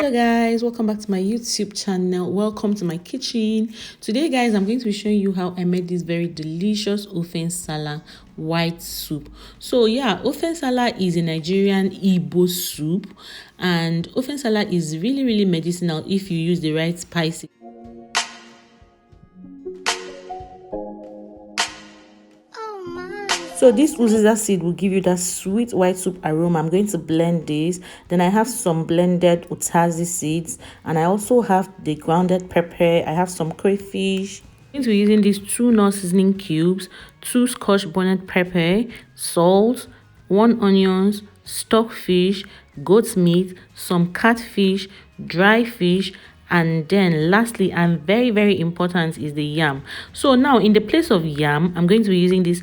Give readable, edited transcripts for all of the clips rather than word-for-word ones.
Hello guys, welcome back to my YouTube channel. Welcome to my kitchen. Today guys, I'm going to be showing you how I made this very delicious Nsala-White soup. So yeah, Nsala is a Nigerian Igbo soup, and Nsala is really medicinal if you use the right spices. So this Uziza seed will give you that sweet white soup aroma. I'm going to blend this. Then I have some blended utazi seeds, and I also have the grounded pepper. I have some crayfish. I'm going to be using these 2 Knorr seasoning cubes, 2 scotch bonnet pepper, salt, 1 onions, stockfish, goat's meat, some catfish, dry fish, and then lastly and very important is the yam. So now in the place of yam, I'm going to be using this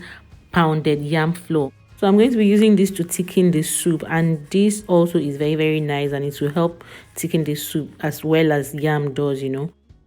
pounded yam flour. So I'm going to be using this to thicken the soup, and this also is very nice, and it will help thicken the soup as well as yam does,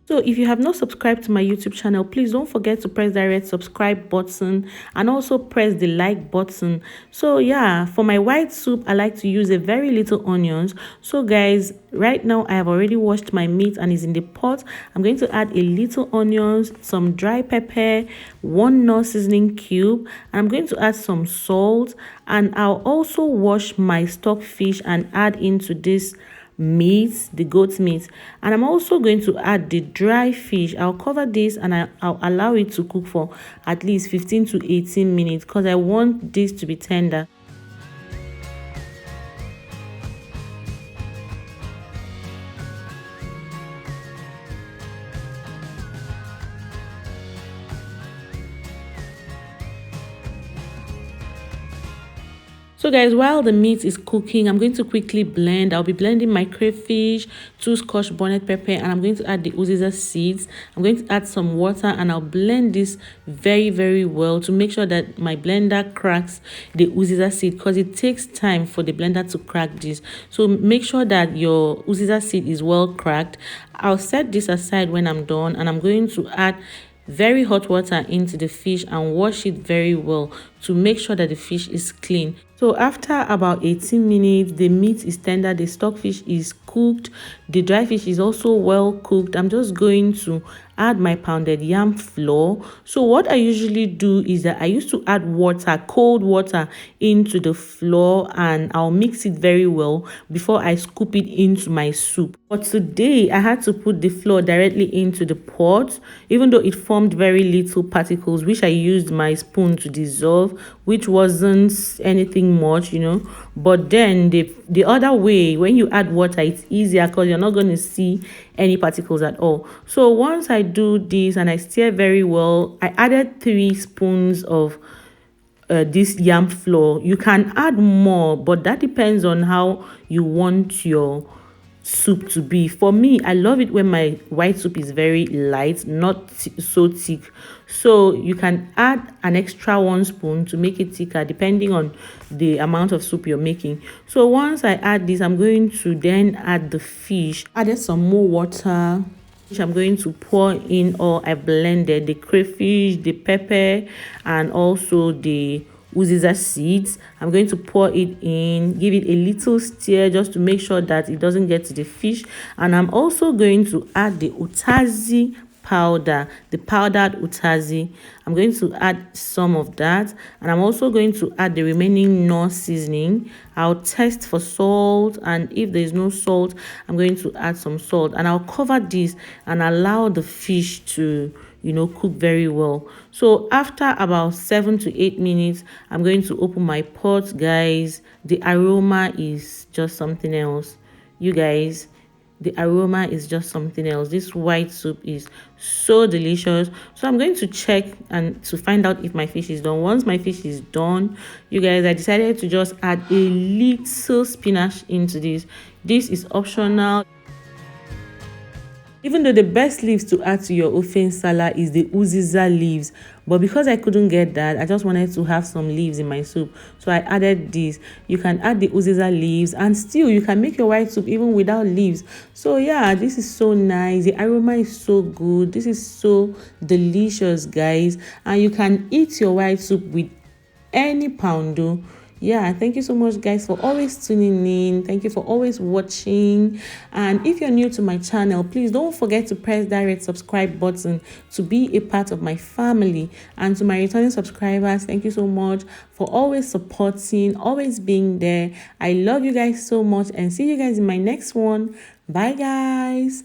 So if you have not subscribed to my YouTube channel, please don't forget to press that red subscribe button and also press the like button. So yeah, for my white soup, I like to use a very little onions. So guys, right now I have already washed my meat and is in the pot. I'm going to add a little onions, some dry pepper, 1 Knorr seasoning cube, and I'm going to add some salt, and I'll also wash my stockfish and add into this meat, the goat meat, and I'm also going to add the dry fish. I'll cover this and I'll allow it to cook for at least 15 to 18 minutes because I want this to be tender. So guys, while the meat is cooking, I'm going to quickly blend. I'll be blending my crayfish, 2 scotch bonnet pepper, and I'm going to add the Uziza seeds. I'm going to add some water, and I'll blend this very well to make sure that my blender cracks the Uziza seed, because it takes time for the blender to crack this. So make sure that your Uziza seed is well cracked. I'll set this aside when I'm done, and I'm going to add very hot water into the fish and wash it very well to make sure that the fish is clean. So after about 18 minutes, the meat is tender, the stockfish is cooked, the dry fish is also well cooked. I'm just going to add my pounded yam flour. So what I usually do is that I used to add water, cold water, into the flour, and I'll mix it very well before I scoop it into my soup. But today I had to put the flour directly into the pot, even though it formed very little particles, which I used my spoon to dissolve, which wasn't anything much, But then the other way, when you add water, it's easier because you're not going to see any particles at all. So once I do this and I stir very well, I added 3 spoons of this yam flour. You can add more, but that depends on how you want your soup to be. For me, I love it when my white soup is very light, not so thick. So you can add an extra 1 spoon to make it thicker depending on the amount of soup you're making. So once I add this, I'm going to then add the fish. Added some more water, which I'm going to pour in all I blended: the crayfish, the pepper, and also the Uziza seeds. I'm going to pour it in, give it a little stir just to make sure that it doesn't get to the fish. And I'm also going to add the utazi powder, the powdered utazi. I'm going to add some of that, and I'm also going to add the remaining Knorr seasoning. I'll test for salt, and if there's no salt, I'm going to add some salt, and I'll cover this and allow the fish to cook very well. So after about 7 to 8 minutes, I'm going to open my pot. Guys, the aroma is just something else. You guys, the aroma is just something else. This white soup is so delicious. So I'm going to check and to find out if my fish is done. Once my fish is done, you guys, I decided to just add a little spinach into this. This is optional. Even though the best leaves to add to your ofe nsala is the Uziza leaves, but because I couldn't get that, I just wanted to have some leaves in my soup, so I added this. You can add the Uziza leaves, and still you can make your white soup even without leaves. So yeah, this is so nice. The aroma is so good. This is so delicious, guys, and you can eat your white soup with any poundo. Yeah, thank you so much guys for always tuning in. Thank you for always watching. And if you're new to my channel, please don't forget to press that red subscribe button to be a part of my family. And to my returning subscribers, thank you so much for always supporting, always being there. I love you guys so much, and see you guys in my next one. Bye guys.